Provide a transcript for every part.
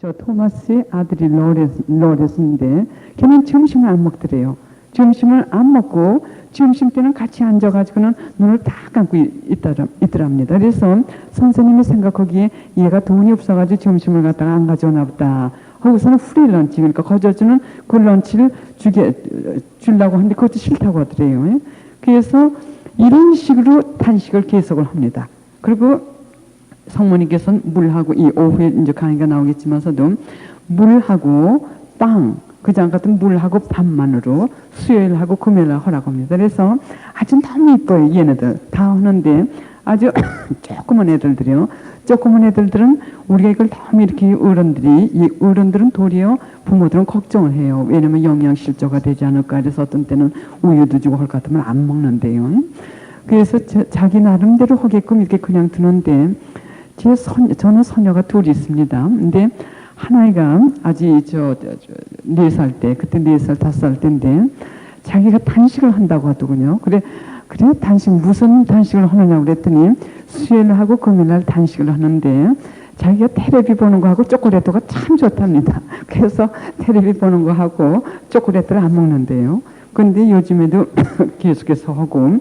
저 토마스의 아들이 로레스인데 걔는 점심을 안 먹더래요. 점심을 안 먹고 점심 때는 같이 앉아가지고는 눈을 딱 감고 있더랍니다. 그래서 선생님이 생각하기에 얘가 돈이 없어가지고 점심을 갖다가 안 가져오나 보다 하고서는 프리런치, 그러니까 거저주는 그 런치를 주려고 하는데 그것도 싫다고 하더래요. 그래서 이런 식으로 단식을 계속을 합니다. 그리고 성모님께서는 물하고, 이 오후에 이제 강의가 나오겠지만서도 물하고 빵, 그장 같은 물하고 밥만으로 수요일하고 금요일날 하라고 합니다. 그래서 아주 너무 이뻐요. 얘네들 다 하는데 아주 조그만 애들들이요. 조그만 애들들은 우리가 이걸 너무 이렇게 어른들은 도리어 부모들은 걱정을 해요. 왜냐면 영양실조가 되지 않을까. 그래서 어떤 때는 우유도 주고 할 것 같으면 안 먹는데요. 그래서 자기 나름대로 하게끔 이렇게 그냥 두는데 저는 소녀가 둘이 있습니다. 근데 하나이가 아직 4살 때, 그때 4살, 5살 때인데 자기가 단식을 한다고 하더군요. 그래 단식, 무슨 단식을 하느냐고 그랬더니 수요일하고 금요일날 단식을 하는데 자기가 텔레비 보는 거하고 초콜릿가 참 좋답니다. 그래서 텔레비 보는 거하고 초콜릿을 안 먹는데요. 그런데 요즘에도 계속해서 하고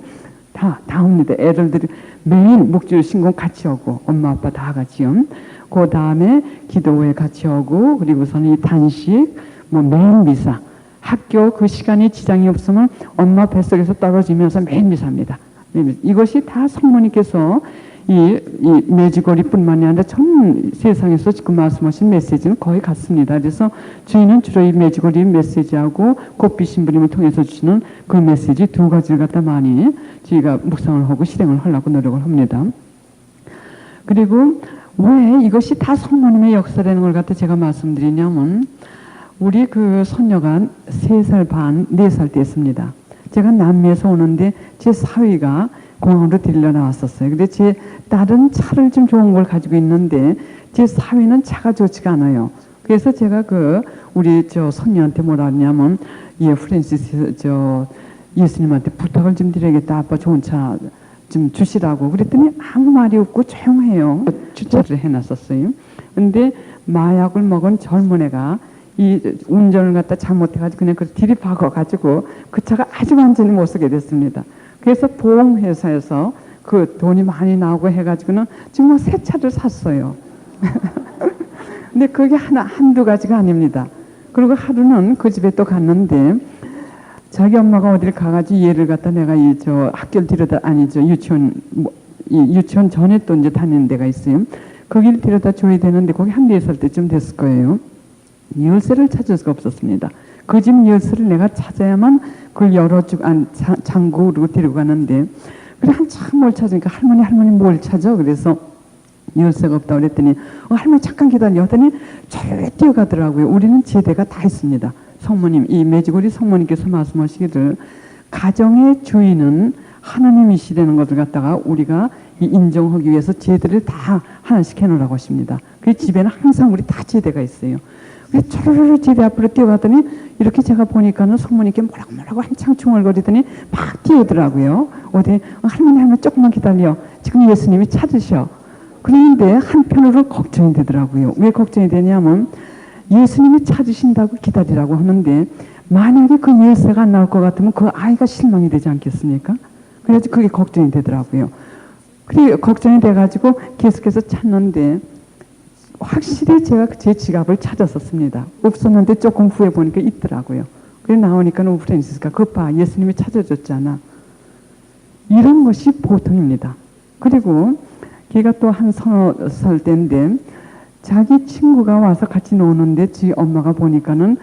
다 합니다. 애들들이 매일 목줄 신공 같이 하고 엄마 아빠 다 같이요. 그 다음에 기도회 같이 하고 그리고서는 이 단식, 매일 미사, 학교 그 시간에 지장이 없으면 엄마 뱃속에서 떨어지면서 매일 미사입니다. 이것이 다 성모님께서 이 매지거리뿐만이 아니라 전 세상에서 지금 말씀하신 메시지는 거의 같습니다. 그래서 저희는 주로 이 매지거리 메시지하고 곱비 신부님을 통해서 주시는 그 메시지 두 가지를 갖다 많이 저희가 묵상을 하고 실행을 하려고 노력을 합니다. 그리고 왜 이것이 다 성모님의 역사라는 걸 갖다 제가 말씀드리냐면 우리 그 손녀가 3살 반, 4살 때였습니다. 제가 남미에서 오는데 제 사위가 공항으로 데리러 나왔었어요. 근데 제 딸은 차를 좀 좋은 걸 가지고 있는데 제 사위는 차가 좋지가 않아요. 그래서 제가 우리 손녀한테 뭐라 하냐면 프랜시스 예수님한테 부탁을 좀 드려야겠다. 아빠 좋은 차 좀 주시라고. 그랬더니 아무 말이 없고 조용해요. 주차를 해놨었어요. 근데 마약을 먹은 젊은 애가 이 운전을 갖다 잘못해가지고 그냥 들이박아가지고 그 차가 아주 완전히 못 쓰게 됐습니다. 그래서 보험회사에서 그 돈이 많이 나오고 해가지고는 정말 새 차를 샀어요. 근데 그게 한두 가지가 아닙니다. 그리고 하루는 그 집에 또 갔는데 자기 엄마가 어딜 가가지고 얘를 갖다 내가 학교를 유치원 전에 또 이제 다니는 데가 있어요. 거기를 데려다 줘야 되는데 거기 한 4살 때쯤 됐을 거예요. 열쇠를 찾을 수가 없었습니다. 그 집 열쇠를 내가 찾아야만 그걸 잠그고 데리고 가는데 그래 한참 뭘 찾으니까 할머니 뭘 찾아? 그래서 열쇠가 없다 그랬더니 할머니 잠깐 기다려 하더니 저리 뛰어가더라고요. 우리는 제대가 다 있습니다. 성모님, 이 매지고리 성모님께서 말씀하시기를 가정의 주인은 하나님이시라는 것을 갖다가 우리가 인정하기 위해서 제대를 다 하나씩 해놓으라고 하십니다. 그 집에는 항상 우리 다 제대가 있어요. 그래서 초로로 제대 앞으로 뛰어가더니 이렇게 제가 보니까는 성모님께 뭐라고 한창 중얼거리더니 막 뛰어오더라고요. 할머니 조금만 기다려. 지금 예수님이 찾으셔. 그런데 한편으로 걱정이 되더라고요. 왜 걱정이 되냐면 예수님이 찾으신다고 기다리라고 하는데 만약에 그 열쇠가 안 나올 것 같으면 그 아이가 실망이 되지 않겠습니까? 그래서 그게 걱정이 되더라고요. 그래 걱정이 돼가지고 계속해서 찾는데 확실히 제가 제 지갑을 찾았었습니다. 없었는데 조금 후에 보니까 있더라고요. 그래 나오니까 프랜시스가 그거 봐 예수님이 찾아줬잖아. 이런 것이 보통입니다. 그리고 걔가 또 한 3살 때인데 자기 친구가 와서 같이 노는데 지 엄마가 보니까는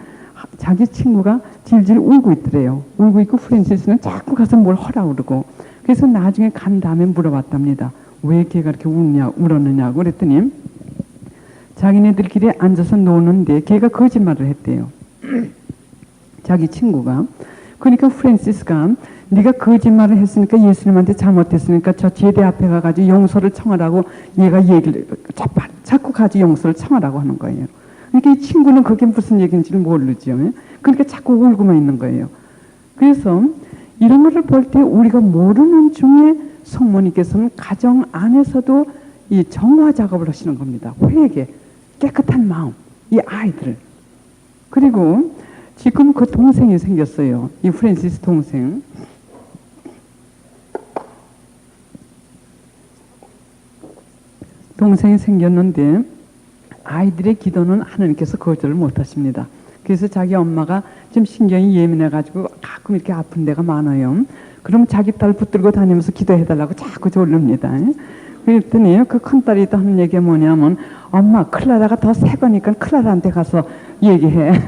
자기 친구가 질질 울고 있더래요. 울고 있고 프랜시스는 자꾸 가서 뭘 하라고 그러고 그래서 나중에 간 다음에 물어봤답니다. 왜 걔가 이렇게 울었느냐고 그랬더니 자기네들끼리 앉아서 노는데 걔가 거짓말을 했대요. 자기 친구가. 그러니까 프랜시스가 네가 거짓말을 했으니까 예수님한테 잘못했으니까 저 제대 앞에 가가지고 용서를 청하라고 얘가 얘기를 자꾸 가지고 용서를 청하라고 하는 거예요. 그러니까 이 친구는 그게 무슨 얘기인지를 모르죠. 그러니까 자꾸 울고만 있는 거예요. 그래서 이런 거를 볼 때 우리가 모르는 중에 성모님께서는 가정 안에서도 이 정화 작업을 하시는 겁니다. 회개, 깨끗한 마음. 이 아이들을. 그리고 지금 그 동생이 생겼어요. 이 프랜시스 동생. 동생이 생겼는데 아이들의 기도는 하나님께서 거절을 못하십니다. 그래서 자기 엄마가 좀 신경이 예민해가지고 가끔 이렇게 아픈 데가 많아요. 그럼 자기 딸 붙들고 다니면서 기도해달라고 자꾸 졸릅니다. 그랬더니 그 큰딸이 또 하는 얘기가 뭐냐면, 엄마 클라라가 더 새 거니까 클라라한테 가서 얘기해.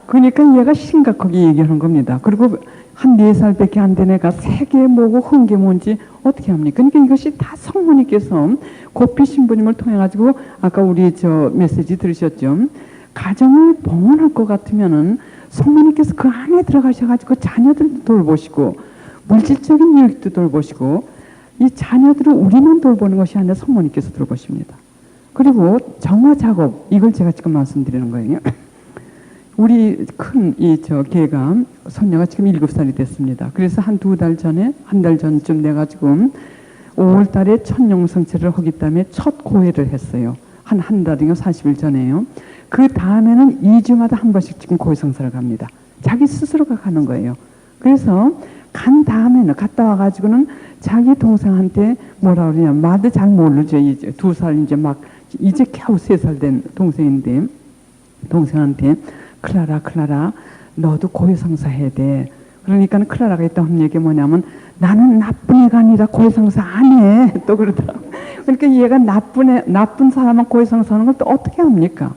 그러니까 얘가 심각하게 얘기하는 겁니다. 그리고 한 4살밖에 안 된 애가 세계 뭐고 흥게 뭔지 어떻게 합니까? 그러니까 이것이 다 성모님께서 고피 신부님을 통해 가지고 아까 우리 저 메시지 들으셨죠? 가정을 봉헌할 것 같으면은 성모님께서 그 안에 들어가셔가지고 자녀들도 돌보시고 물질적인 유익도 돌보시고 이 자녀들을 우리만 돌보는 것이 아니라 성모님께서 돌보십니다. 그리고 정화 작업, 이걸 제가 지금 말씀드리는 거예요. 우리 큰 걔가 손녀가 지금 7살이 됐습니다. 그래서 한 2달 전에, 한 달 전쯤 돼가지고 5월 달에 첫 영성체를 하기 때문에 첫 고회를 했어요. 한 달인가 40일 전에요. 그 다음에는 2주마다 한 번씩 지금 고해성사를 갑니다. 자기 스스로가 가는 거예요. 그래서 간 다음에는 갔다 와가지고는 자기 동생한테 뭐라 그러냐면, 마도 잘 모르죠. 이제 2살 이제 겨우 3살 된 동생인데, 동생한테 클라라 너도 고해성사 해야 돼. 그러니까 클라라가 있다는 얘기가 뭐냐면, 나는 나쁜 애가 아니라 고해성사 안 해. 또 그러더라고. 그러니까 얘가 나쁜 사람은 고해성사 하는 걸 또 어떻게 합니까?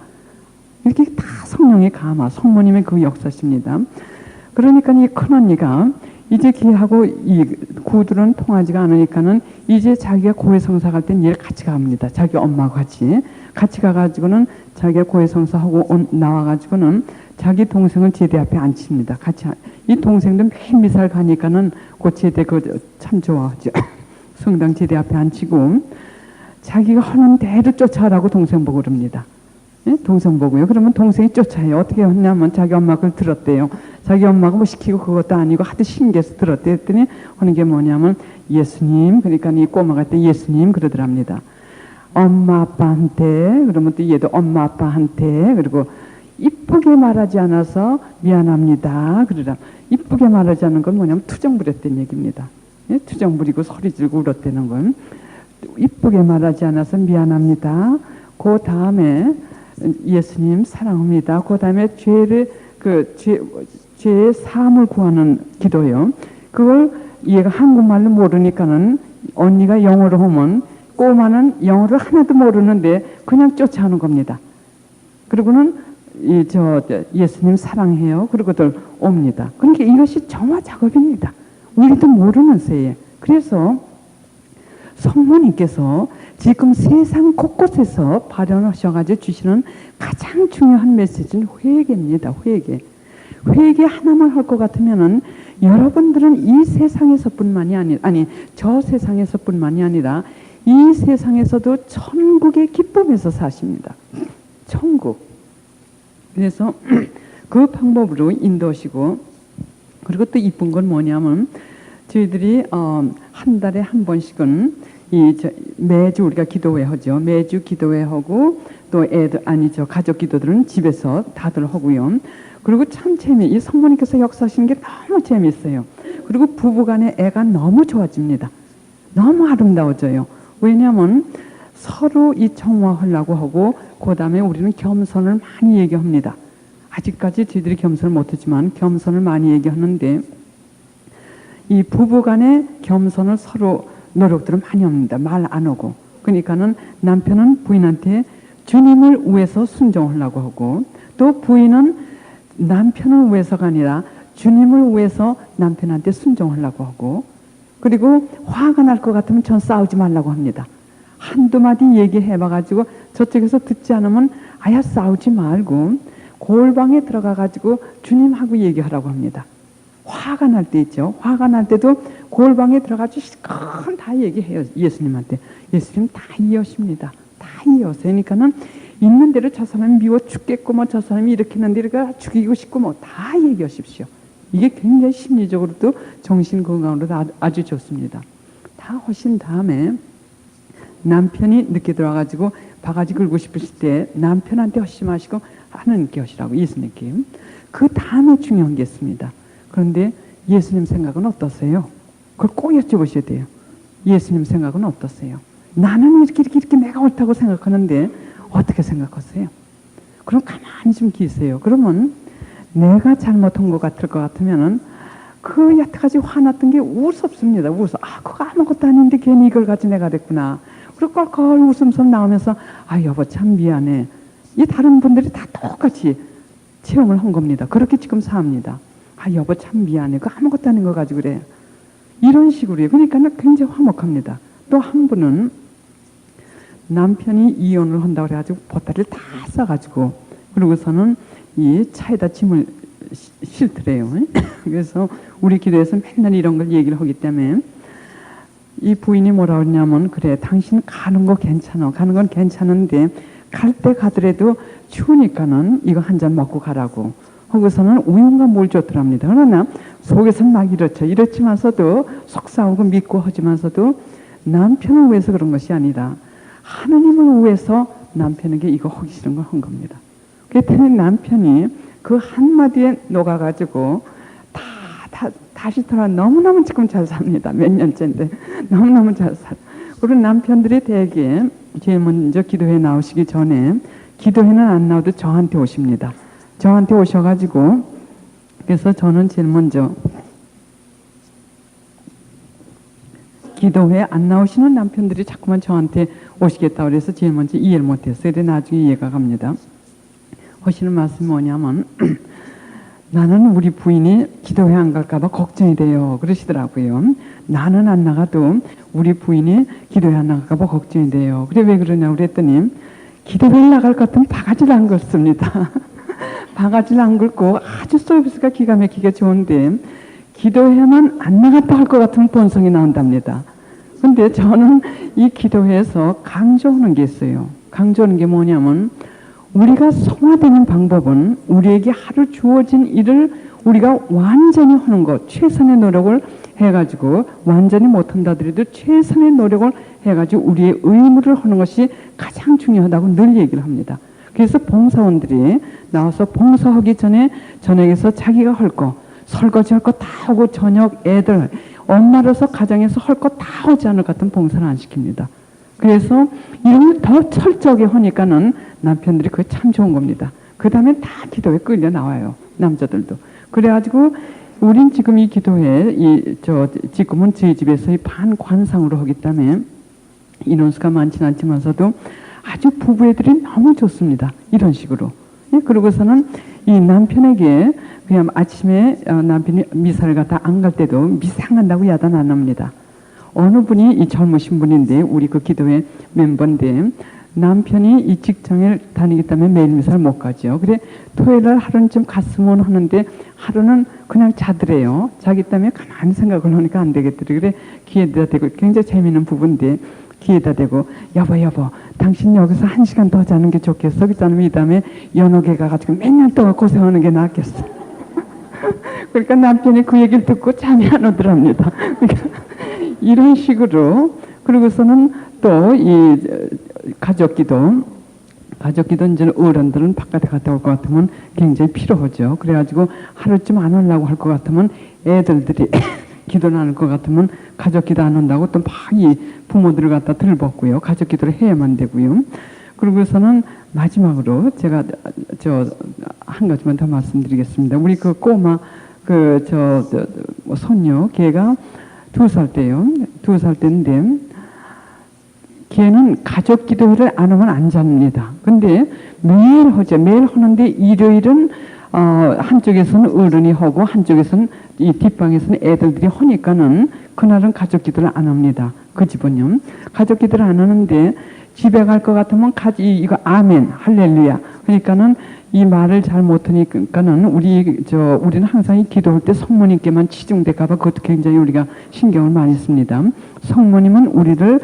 이렇게 다 성령의 감화, 성모님의 그 역사십니다. 그러니까 이 큰언니가 이제 걔하고 이 구들은 통하지가 않으니까는 이제 자기가 고해성사 갈 땐 얘를 같이 갑니다. 자기 엄마하고 같이 가가지고는 자기가 고해성사하고 나와가지고는 자기 동생을 제대 앞에 앉힙니다. 이 동생도 매일 미사를 가니까는 그 제대 참 좋아하죠. 성당 제대 앞에 앉히고 자기가 하는 대로 쫓아라고 동생 보고 그럽니다. 예? 동생 보고요. 그러면 동생이 쫓아요. 어떻게 했냐면 자기 엄마 그걸 들었대요. 자기 엄마가 뭐 시키고 그것도 아니고 하도 신기해서 들었대. 했더니 하는 게 뭐냐면, 예수님, 그러니까 이 꼬마가 때 예수님 그러더랍니다. 엄마 아빠한테, 그러면 또 얘도 엄마 아빠한테, 그리고 이쁘게 말하지 않아서 미안합니다. 그러라. 이쁘게 말하지 않은 건 뭐냐면 투정 부렸다는 얘기입니다. 예? 투정 부리고 소리 지르고 울었다는 건 이쁘게 말하지 않아서 미안합니다. 그 다음에 예수님 사랑합니다. 그 다음에 죄의 사함을 구하는 기도요. 그걸 얘가 한국말로 모르니까는 언니가 영어로 하면 꼬마는 영어를 하나도 모르는데 그냥 쫓아오는 겁니다. 그리고는 예수님 사랑해요. 그러고들 옵니다. 그러니까 이것이 정화 작업입니다. 우리도 모르는 새에. 그래서 성모님께서 지금 세상 곳곳에서 발현하셔가지고 주시는 가장 중요한 메시지는 회개입니다. 회개 하나만 할 것 같으면은 여러분들은 이 세상에서뿐만이 저 세상에서뿐만이 아니라 이 세상에서도 천국의 기쁨에서 사십니다. 천국. 그래서 그 방법으로 인도하시고, 그리고 또 이쁜 건 뭐냐면 저희들이 한 달에 한 번씩은 매주 우리가 기도회 하죠. 매주 기도회 하고 또 가족 기도들은 집에서 다들 하고요. 그리고 참 이 성모님께서 역사하시는 게 너무 재미있어요. 그리고 부부간에 애가 너무 좋아집니다. 너무 아름다워져요. 왜냐하면 서로 이 정화하려고 하고, 그 다음에 우리는 겸손을 많이 얘기합니다. 아직까지 저희들이 겸손을 못했지만 겸손을 많이 얘기하는데, 이 부부간의 겸손을 서로 노력들을 많이 합니다. 말 안 하고. 그러니까는 남편은 부인한테 주님을 위해서 순종하려고 하고, 또 부인은 남편을 위해서가 아니라 주님을 위해서 남편한테 순종하려고 하고, 그리고 화가 날 것 같으면 전 싸우지 말라고 합니다. 한두 마디 얘기해봐가지고 저쪽에서 듣지 않으면 아야 싸우지 말고 골방에 들어가가지고 주님하고 얘기하라고 합니다. 화가 날 때 있죠. 화가 날 때도 골방에 들어가서 시큰 다 얘기해요. 예수님한테. 예수님 다 이해하십니다. 다 이해하세요. 그러니까는 있는 대로 저 사람이 미워 죽겠고 뭐 저 사람이 이렇게 했는데 이렇게 죽이고 싶고 뭐 다 얘기하십시오. 이게 굉장히 심리적으로도 정신 건강으로도 아주 좋습니다. 다 하신 다음에 남편이 늦게 들어와가지고 바가지 긁고 싶으실 때 남편한테 하시지 마시고 하나님께 하시라고, 예수님께. 그 다음에 중요한 게 있습니다. 그런데 예수님 생각은 어떠세요? 그걸 꼭 여쭤보셔야 돼요. 예수님 생각은 어떠세요? 나는 이렇게 내가 옳다고 생각하는데 어떻게 생각하세요? 그럼 가만히 좀 계세요. 그러면 내가 잘못한 것 같을 것 같으면은 그 여태까지 화났던 게 우습습니다. 웃어. 그거 아무것도 아닌데 괜히 이걸 가지고 내가 그랬구나. 그리고 껄껄 웃음소리 나오면서 여보 참 미안해. 이 다른 분들이 다 똑같이 체험을 한 겁니다. 그렇게 지금 삽니다. 여보 참 미안해. 그거 아무것도 아닌 거 가지고 그래. 이런 식으로요. 그러니까 굉장히 화목합니다. 또 한 분은 남편이 이혼을 한다고 그래가지고 보따리를 다 싸가지고 그러고서는 이 차에다 짐을 싣더래요. 그래서 우리 기도에서 맨날 이런 걸 얘기를 하기 때문에 이 부인이 뭐라 그러냐면, 그래 당신 가는 거 괜찮아. 가는 건 괜찮은데 갈 때 가더라도 추우니까는 이거 한 잔 먹고 가라고 하고서는 우유인가 뭘 줬더랍니다. 그러나 속에서는 막 이렇지만서도 속상하고 믿고 하지만서도 남편을 위해서 그런 것이 아니다. 하나님을 위해서 남편에게 이거 하기 싫은 걸 한 겁니다. 그랬더니 남편이 그 한마디에 녹아가지고 다시 돌아 너무너무 지금 잘 삽니다. 몇 년째인데 너무너무 잘 살. 그리고 남편들이 대개 제일 먼저 기도회 나오시기 전에, 기도회는 안 나와도 저한테 오십니다. 저한테 오셔가지고, 그래서 저는 제일 먼저 기도회 안 나오시는 남편들이 자꾸만 저한테 오시겠다고 그래서 제일 먼저 이해를 못했어요. 그런데 나중에 이해가 갑니다. 하시는 말씀이 뭐냐면 나는 우리 부인이 기도회 안 갈까봐 걱정이 돼요. 그러시더라고요. 나는 안 나가도 우리 부인이 기도회 안 나갈까봐 걱정이 돼요. 그래 왜 그러냐고 그랬더니 기도회 나갈 것 같으면 바가지를 안 긁습니다. 바가지를 안 긁고 아주 서비스가 기가 막히게 좋은데 기도회만 안 나갔다 할 것 같으면 본성이 나온답니다. 근데 저는 이 기도회에서 강조하는 게 있어요. 강조하는 게 뭐냐면 우리가 성화되는 방법은 우리에게 하루 주어진 일을 우리가 완전히 하는 것, 최선의 노력을 해가지고 완전히 못한다더라도 최선의 노력을 해가지고 우리의 의무를 하는 것이 가장 중요하다고 늘 얘기를 합니다. 그래서 봉사원들이 나와서 봉사하기 전에 저녁에서 자기가 할 거, 설거지 할 거 다 하고 저녁 애들, 엄마로서 가정에서 할 거 다 하지 않을 것 같은 봉사를 안 시킵니다. 그래서 이런 걸 더 철저하게 하니까는 남편들이 그게 참 좋은 겁니다. 그 다음에 다 기도에 끌려 나와요. 남자들도. 그래가지고 우린 지금 이 기도회, 지금은 저희 집에서 이 반관상으로 하기 때문에 인원수가 많지는 않지만서도 아주 부부애들이 너무 좋습니다. 이런 식으로. 예, 그러고서는 이 남편에게 그냥 아침에 남편이 미사를 갖다 안 갈 때도 미사 간다고 야단 안 합니다. 어느 분이 이 젊으신 분인데 우리 그 기도회 멤버인데 남편이 이 직장을 다니기 때문에 매일 미사를 못 가죠. 그래 토요일날 하루는 좀 갔으면 하는데 하루는 그냥 자더래요. 자기 때문에 가만히 생각을 하니까 안 되겠더래. 그래 귀에다 대고 굉장히 재미있는 부분인데 귀에다 대고 여보 당신 여기서 1시간 더 자는 게 좋겠어. 그렇다면 이 다음에 연옥에 가가지고 몇 년 동안 고생하는 게 낫겠어. 그러니까 남편이 그 얘기를 듣고 잠이 안 오더랍니다. 그러니까 이런 식으로. 그러고서는 또 이 가족기도 이제 어른들은 바깥에 갔다 올 것 같으면 굉장히 필요하죠. 그래가지고 하루쯤 안 오려고 할 것 같으면 애들들이 기도를 안 할 것 같으면 가족기도 안 온다고 또 막 이 부모들을 갖다 들벗고요. 가족기도를 해야만 되고요. 그러고서는 마지막으로 제가 한 가지만 더 말씀드리겠습니다. 우리 그 꼬마 손녀 걔가 2살 때요. 2살 때인데 걔는 가족 기도회를 안 하면 안 잡니다. 근데 매일 하죠. 매일 하는데 일요일은 한쪽에서는 어른이 하고 한쪽에서는 이 뒷방에서는 애들들이 하니까는 그날은 가족 기도를 안 합니다. 그 집은요. 가족 기도를 안 하는데 집에 갈 것 같으면 이거 아멘 할렐루야. 그러니까는 이 말을 잘 못하니까는 우리는 항상 이 기도할 때 성모님께만 치중될까봐 그것도 굉장히 우리가 신경을 많이 씁니다. 성모님은 우리를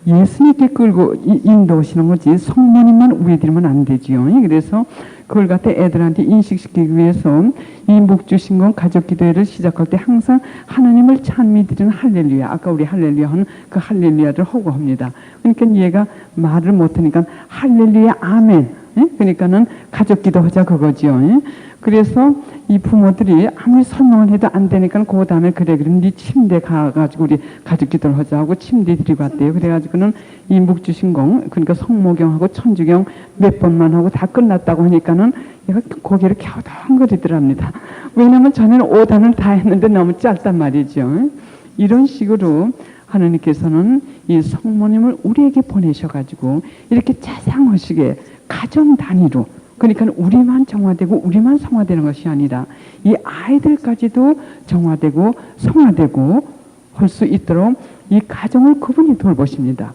예수님께 끌고 인도하시는 거지 성모님만 우애드리면 안 되지요. 그래서 그걸 갖다 애들한테 인식시키기 위해서 이 묵주신공 가족기도회를 시작할 때 항상 하나님을 찬미드리는 할렐루야, 아까 우리 할렐루야 하는 그 할렐루야를 하고 합니다. 그러니까 얘가 말을 못하니까 할렐루야 아멘, 그러니까는 가족기도 하자 그거지요. 그래서 이 부모들이 아무리 설명을 해도 안 되니까 그 다음에 그래 그럼 네 침대 가가지고 우리 가족기도를 하자 하고 침대 데리고 왔대요. 그래가지고는 이 묵주신공, 그러니까 성모경하고 천주경 몇 번만 하고 다 끝났다고 하니까는 얘가 고개를 갸우당거리더랍니다. 왜냐하면 전에는 5단을 다 했는데 너무 짧단 말이죠. 이런 식으로 하나님께서는 이 성모님을 우리에게 보내셔가지고 이렇게 자상하시게 가정 단위로, 그러니까 우리만 정화되고 우리만 성화되는 것이 아니라 이 아이들까지도 정화되고 성화되고 할 수 있도록 이 가정을 그분이 돌보십니다.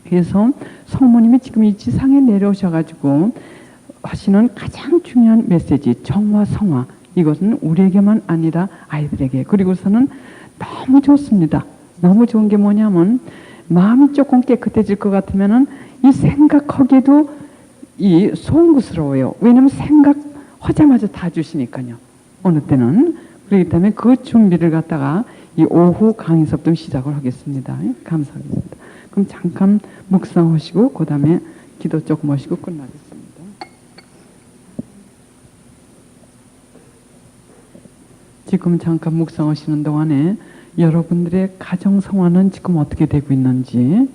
그래서 성모님이 지금 이 지상에 내려오셔가지고 하시는 가장 중요한 메시지, 정화 성화, 이것은 우리에게만 아니라 아이들에게. 그리고서는 너무 좋습니다. 너무 좋은 게 뭐냐면 마음이 조금 깨끗해질 것 같으면은 이 생각하기도 이 송구스러워요. 왜냐하면 생각하자마자 다 주시니까요. 어느 때는. 그렇기 때문에 그 준비를 갖다가 이 오후 강의서부터 시작을 하겠습니다. 감사하겠습니다. 그럼 잠깐 묵상하시고 그 다음에 기도 조금 하시고 끝나겠습니다. 지금 잠깐 묵상하시는 동안에 여러분들의 가정 성화는 지금 어떻게 되고 있는지,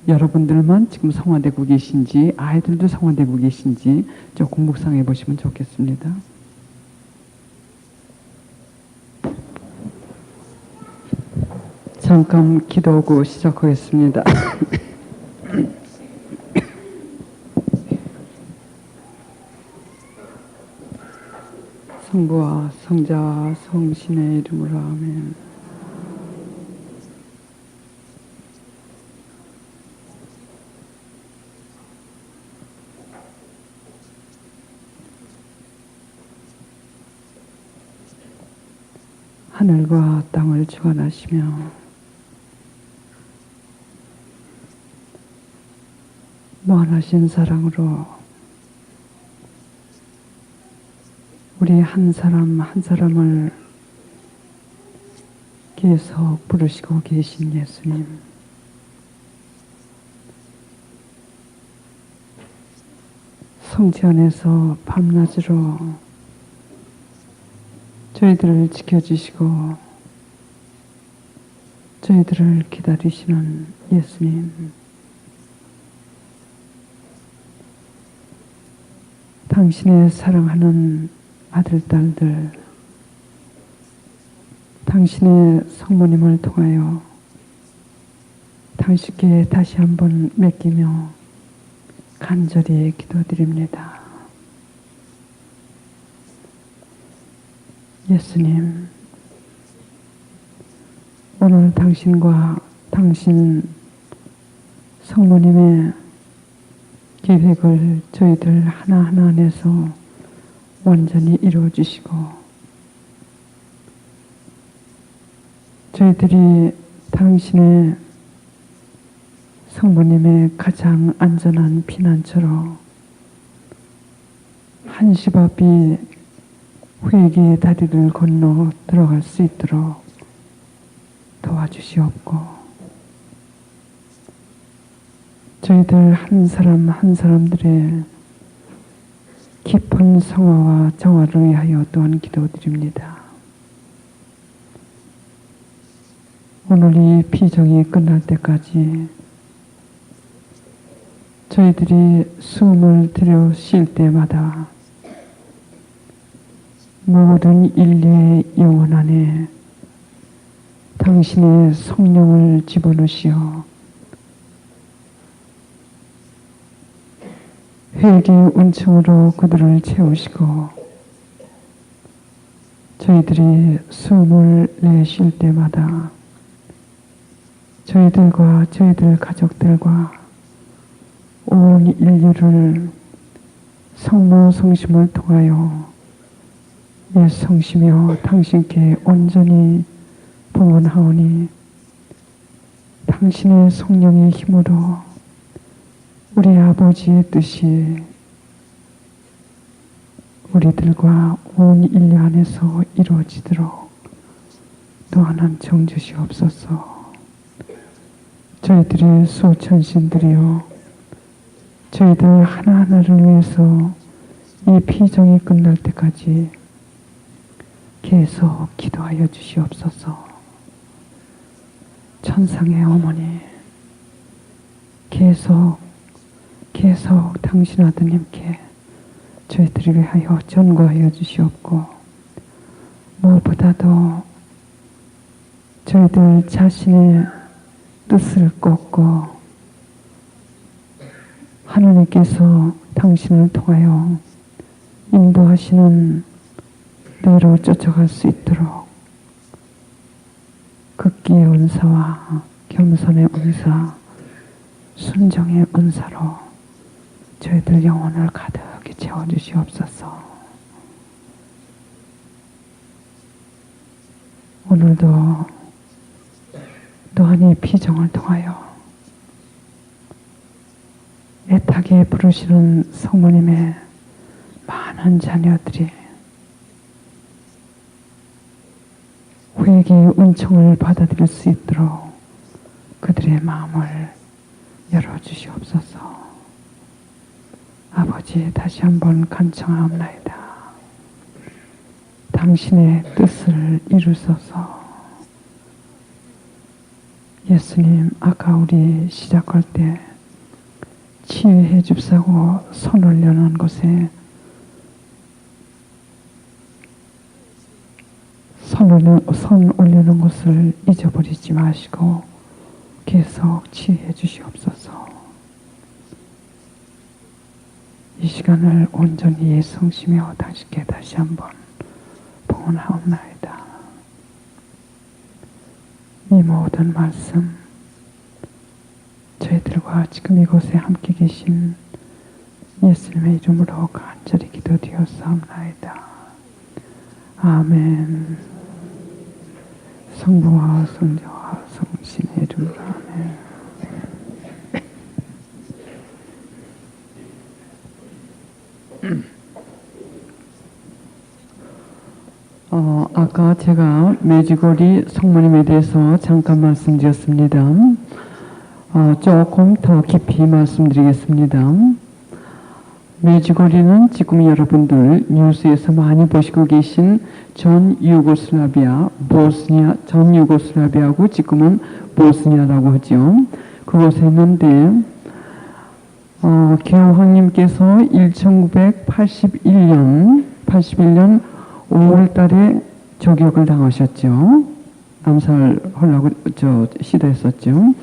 여러분들만 지금 성화되고 계신지, 아이들도 성화되고 계신지 조금 묵상해 보시면 좋겠습니다. 잠깐 기도하고 시작하겠습니다. 성부와 성자와 성신의 이름으로 아멘. 하늘과 땅을 주관하시며 무한하신 사랑으로 우리 한 사람 한 사람을 계속 부르시고 계신 예수님, 성지 안에서 밤낮으로 저희들을 지켜주시고 저희들을 기다리시는 예수님, 당신의 사랑하는 아들, 딸들, 당신의 성모님을 통하여 당신께 다시 한번 맡기며 간절히 기도드립니다. 예수님, 오늘 당신과 당신 성모님의 계획을 저희들 하나하나 안에서 완전히 이루어 주시고, 저희들이 당신의 성모님의 가장 안전한 피난처로 한시 앞이 회개의 다리를 건너 들어갈 수 있도록 도와주시옵고, 저희들 한 사람 한 사람들의 깊은 성화와 정화를 위하여 또한 기도드립니다. 오늘 이 피정이 끝날 때까지 저희들이 숨을 들여 쉴 때마다 모든 인류의 영혼 안에 당신의 성령을 집어넣으시어 회개의 은총으로 그들을 채우시고, 저희들이 숨을 내쉴 때마다 저희들과 저희들 가족들과 온 인류를 성모 성심을 통하여 예 성시며 당신께 온전히 봉헌하오니 당신의 성령의 힘으로 우리 아버지의 뜻이 우리들과 온 인류 안에서 이루어지도록 또한 정주시옵소서. 저희들의 수천신들이여 저희들 하나하나를 위해서 이 피정이 끝날 때까지 계속 기도하여 주시옵소서. 천상의 어머니 계속 당신 아드님께 저희들을 위하여 전거하여 주시옵고 무엇보다도 저희들 자신의 뜻을 꺾고 하나님께서 당신을 통하여 인도하시는 대로 쫓아갈 수 있도록 극기의 은사와 겸손의 은사, 순종의 은사로 저희들 영혼을 가득히 채워주시옵소서. 오늘도 또한 이 피정을 통하여 애타게 부르시는 성모님의 많은 자녀들이 회개의 은총을 받아들일 수 있도록 그들의 마음을 열어주시옵소서. 아버지, 다시 한번 간청하옵나이다. 당신의 뜻을 이루소서. 예수님, 아까 우리 시작할 때 치유해 줍사고 손 올려놓은 곳에 손 올려놓은 것을 잊어버리지 마시고 계속 치유해 주시옵소서. 이 시간을 온전히 예성시며 당신께 다시 한번 봉헌하옵나이다. 이 모든 말씀 저희들과 지금 이곳에 함께 계신 예수님의 이름으로 간절히 기도드렸사옵나이다. 아멘. 성부와 성자와 성신의 이름으로 아멘. 아까 제가 매주거리 성모님에 대해서 잠깐 말씀드렸습니다. 조금 더 깊이 말씀드리겠습니다. 매주거리는 지금 여러분들 뉴스에서 많이 보시고 계신 전 유고슬라비아, 보스니아, 전 유고슬라비아하고 지금은 보스니아라고 하죠. 그곳에 있는데 교황님께서 1981년 5월 달에 저격을 당하셨죠. 암살하려고 시도했었죠.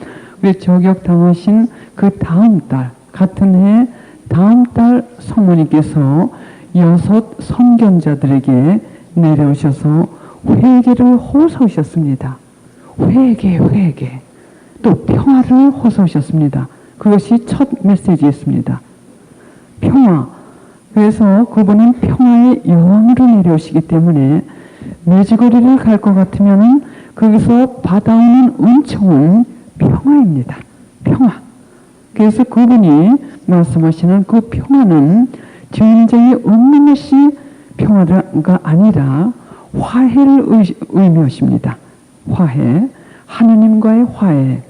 그래서 저격 당하신 그 다음 달, 같은 해 다음 달 성모님께서 6 선견자들에게 내려오셔서 회개를 호소하셨습니다. 회개. 또 평화를 호소하셨습니다. 그것이 첫 메시지였습니다. 평화. 그래서 그분은 평화의 여왕으로 내려오시기 때문에 매주거리를 갈 것 같으면 거기서 받아오는 은총은 평화입니다. 평화. 그래서 그분이 말씀하시는 그 평화는 전쟁이 없는 것이 평화가 아니라 화해를 의미하십니다. 화해. 하느님과의 화해.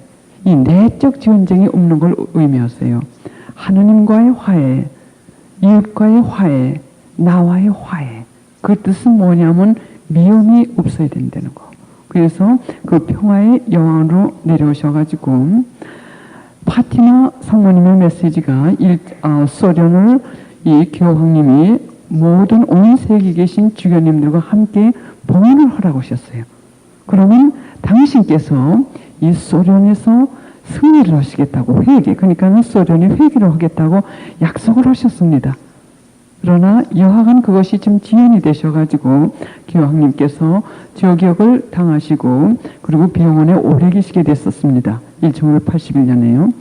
이 내적 전쟁이 없는 걸 의미하세요. 하느님과의 화해, 이웃과의 화해, 나와의 화해. 그 뜻은 뭐냐면 미움이 없어야 된다는 거. 그래서 그 평화의 여왕으로 내려오셔가지고 파티마 성모님의 메시지가 소련을 이 교황님이 모든 온 세계에 계신 주교님들과 함께 봉헌을 하라고 하셨어요. 그러면 당신께서 이 소련에서 승리를 하시겠다고 그러니까 소련이 회개를 하겠다고 약속을 하셨습니다. 그러나 여하간 그것이 좀 지연이 되셔가지고 교황님께서 저격을 당하시고 그리고 병원에 오래 계시게 됐었습니다. 1981년에요.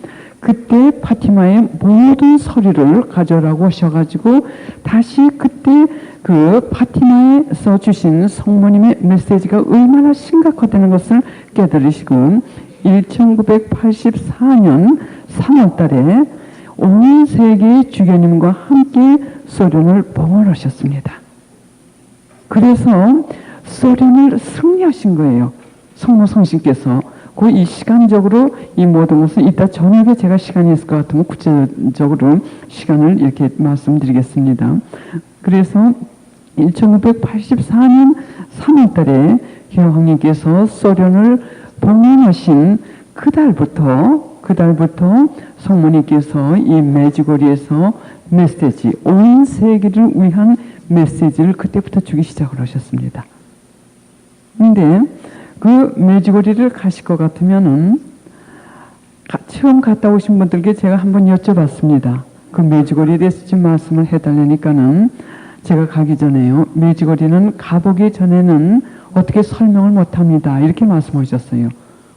그때 파티마의 모든 서류를 가져오라고 하셔가지고 다시 그때 그 파티마에서 주신 성모님의 메시지가 얼마나 심각하다는 것을 깨달으시고 1984년 3월 달에 온 세계의 주교님과 함께 소련을 봉헌하셨습니다. 그래서 소련을 승리하신 거예요. 성모 성신께서. 이 시간적으로 이 모든 것은 이따 저녁에 제가 시간이 있을 것 같으면 구체적으로 시간을 이렇게 말씀드리겠습니다. 그래서 1984년 3월 달에 교황님께서 소련을 봉헌하신 그달부터 성모님께서 이 메지고리에서 메시지, 온 세계를 위한 메시지를 그때부터 주기 시작을 하셨습니다. 근데 그 메지고리를 가실 것 같으면은 처음 갔다 오신 분들께 제가 한번 여쭤봤습니다. 그 메지고리에 대해서 좀 말씀을 해달라니까는 제가 가기 전에요. 메지고리는 가보기 전에는 어떻게 설명을 못합니다. 이렇게 말씀하셨어요.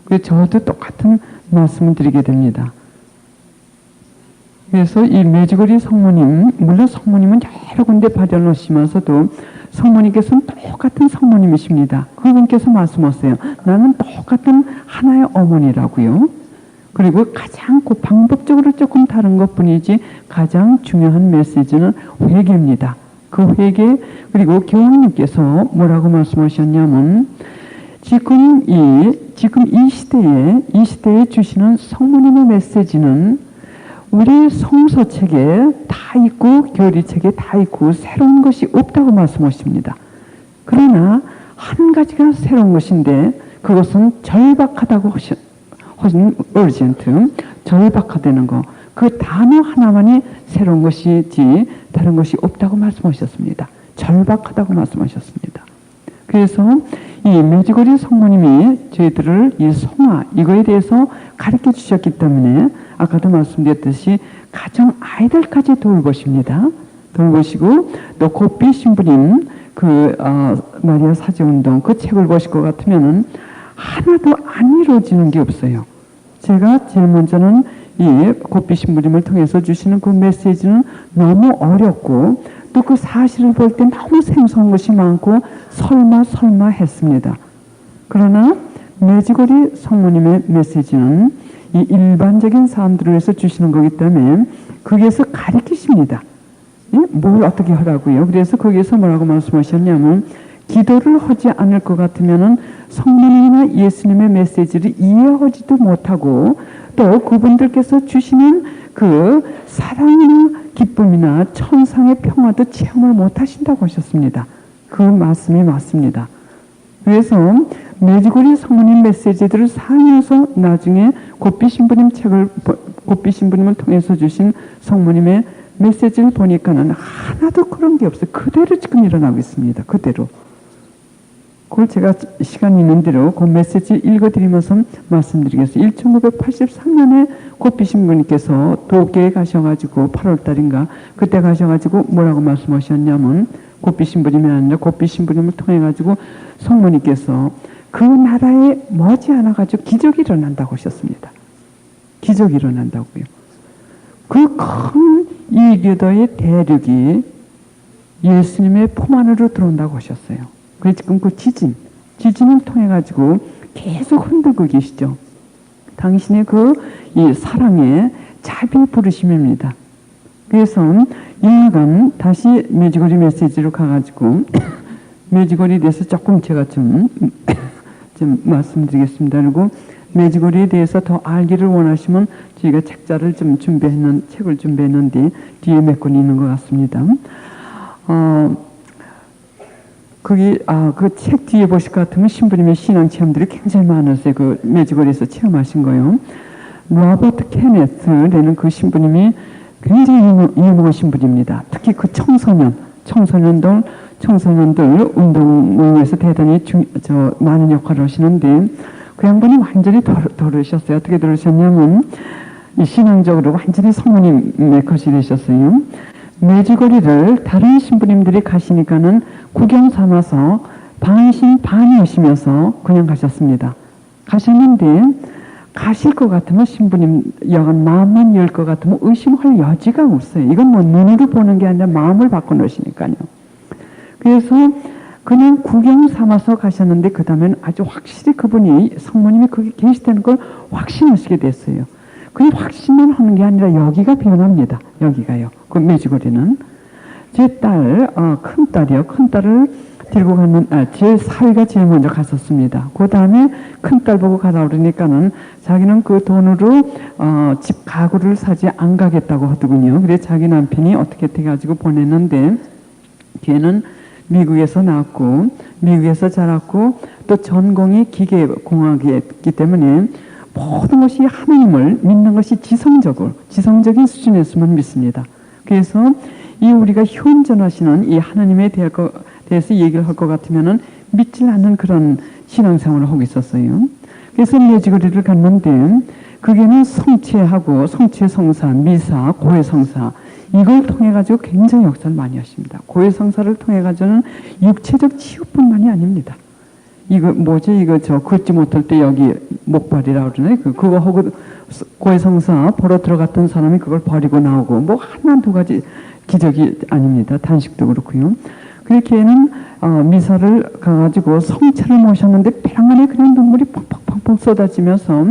그래서 저도 똑같은 말씀을 드리게 됩니다. 그래서 이 메지고리 성모님, 물론 성모님은 여러 군데 발현하시면서도 성모님께서는 똑같은 성모님이십니다. 그분께서 말씀하세요. 나는 똑같은 하나의 어머니라고요. 그리고 가장 방법적으로 조금 다른 것뿐이지 가장 중요한 메시지는 회개입니다. 그 회개, 그리고 교황님께서 뭐라고 말씀하셨냐면 지금 이 시대에 주시는 성모님의 메시지는 우리 성서책에 다 있고 교리책에 다 있고 새로운 것이 없다고 말씀하십니다. 그러나 한 가지가 새로운 것인데 그것은 절박하다고 하신 urgent, 절박하다는 거. 그 단어 하나만이 새로운 것이지 다른 것이 없다고 말씀하셨습니다. 절박하다고 말씀하셨습니다. 그래서 이 메지고리 성모님이 저희들을 이 성화 이거에 대해서 가르쳐 주셨기 때문에 아까도 말씀드렸듯이 가정 아이들까지 돌보십니다. 돌보시고 또 고삐 신부님 마리아 사제운동 그 책을 보실 것 같으면은 하나도 안 이루어지는 게 없어요. 제가 제일 먼저는 이 고삐 신부님을 통해서 주시는 그 메시지는 너무 어렵고 또 그 사실을 볼 때 너무 생소한 것이 많고 설마 했습니다. 그러나 메지고리 성모님의 메시지는 이 일반적인 사람들을 위해서 주시는 거기 때문에 거기에서 가르치십니다. 뭘 어떻게 하라고요. 그래서 거기에서 뭐라고 말씀하셨냐면 기도를 하지 않을 것 같으면은 성모님이나 예수님의 메시지를 이해하지도 못하고 또 그분들께서 주시는 그 사랑이나 기쁨이나 천상의 평화도 체험을 못 하신다고 하셨습니다. 그 말씀이 맞습니다. 그래서 메지고리 성모님 메시지들을 살면서 나중에 고삐 신부님을 통해서 주신 성모님의 메시지를 보니까는 하나도 그런 게 없어요. 그대로 지금 일어나고 있습니다. 그대로. 그걸 제가 시간이 있는 대로 그 메시지 읽어드리면서 말씀드리겠습니다. 1983년에 고삐 신부님께서 도쿄에 가셔가지고 8월달인가 그때 가셔가지고 뭐라고 말씀하셨냐면 고삐 신부님이 아니라 고삐 신부님을 통해가지고 성모님께서 그 나라에 머지않아가지고 기적이 일어난다고 하셨습니다. 기적이 일어난다고요. 그 큰 이교도의 대륙이 예수님의 품 안으로 들어온다고 하셨어요. 그래서 지금 그 지진을 통해가지고 계속 흔들고 계시죠. 당신의 이 사랑의 자비 부르심입니다. 그래서 일간 다시 메지고리 메시지로 가가지고 메지고리에 대해서 조금 제가 좀 말씀드리겠습니다. 그리고 메지고리에 대해서 더 알기를 원하시면 저희가 책을 준비했는데 뒤에 몇 권이 있는 것 같습니다. 그 책 뒤에 보실 것 같으면 신부님의 신앙 체험들이 굉장히 많으세요. 그 메지고리에서 체험하신 거요. 로버트 케네스라는 그 신부님이 굉장히 유명한 신부님입니다. 특히 그 청소년들 운동을 위해서 대단히 많은 역할을 하시는데 그 양반이 완전히 돌으셨어요. 어떻게 돌으셨냐면 이 신앙적으로 완전히 성모님의 것이 되셨어요. 메지고리를 다른 신부님들이 가시니까는 구경 삼아서 반신반의하시면서 그냥 가셨습니다. 가셨는데 가실 것 같으면 신부님 여간 마음만 열 것 같으면 의심할 여지가 없어요. 이건 뭐 눈으로 보는 게 아니라 마음을 바꿔 놓으시니까요. 그래서 그냥 구경 삼아서 가셨는데 그 다음엔 아주 확실히 그분이 성모님이 거기 계시다는 걸 확신하시게 됐어요. 그게 확신만 하는 게 아니라 여기가 변합니다. 여기가요. 그 메주거리는 제 딸, 큰 딸이요. 큰 딸을 들고 가는, 제 사위가 제일 먼저 갔었습니다. 그 다음에 큰 딸 보고 가라 그러니까는 자기는 그 돈으로, 집 가구를 사지 안 가겠다고 하더군요. 그래서 자기 남편이 어떻게 해가지고 보냈는데, 걔는 미국에서 나왔고, 미국에서 자랐고, 또 전공이 기계공학이었기 때문에 모든 것이 하나님을 믿는 것이 지성적인 수준에서만 믿습니다. 그래서 이 우리가 현존하시는 이 하나님에 대해서 얘기를 할 것 같으면은 믿질 않는 그런 신앙생활을 하고 있었어요. 그래서 메주거리를 갔는데 그게는 성체하고 성체성사, 미사, 고해성사 이걸 통해 가지고 굉장히 역사를 많이 하십니다. 고해성사를 통해 가지고는 육체적 치유뿐만이 아닙니다. 이거 뭐지? 이거 저 걷지 못할 때 여기 목발이라고 그러네. 그거 하고 고해성사 보러 들어갔던 사람이 그걸 버리고 나오고 뭐 하나 두 가지 기적이 아닙니다. 단식도 그렇고요. 그렇게는 미사를 가가지고 성체를 모셨는데 배 안에 그냥 눈물이 펑펑펑펑 쏟아지면서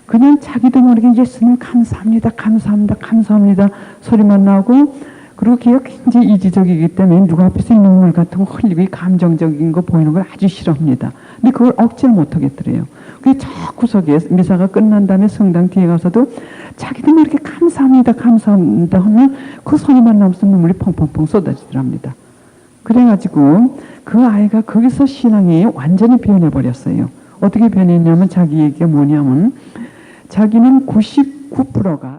그냥 자기도 모르게 예수님 감사합니다, 감사합니다, 감사합니다 소리만 나오고 그리고 걔가 굉장히 이지적이기 때문에 누가 앞에서 눈물 같은 거 흘리고 감정적인 거 보이는 걸 아주 싫어합니다. 근데 그걸 억제를 못하겠더래요. 그게 저 구석에 미사가 끝난 다음에 성당 뒤에 가서도 자기도 모르게 감사합니다, 감사합니다 하면 그 소리만 나면서 눈물이 펑펑펑 쏟아지더랍니다. 그래가지고 그 아이가 거기서 신앙이 완전히 변해버렸어요. 어떻게 변했냐면 자기 얘기가 뭐냐면 자기는 99%가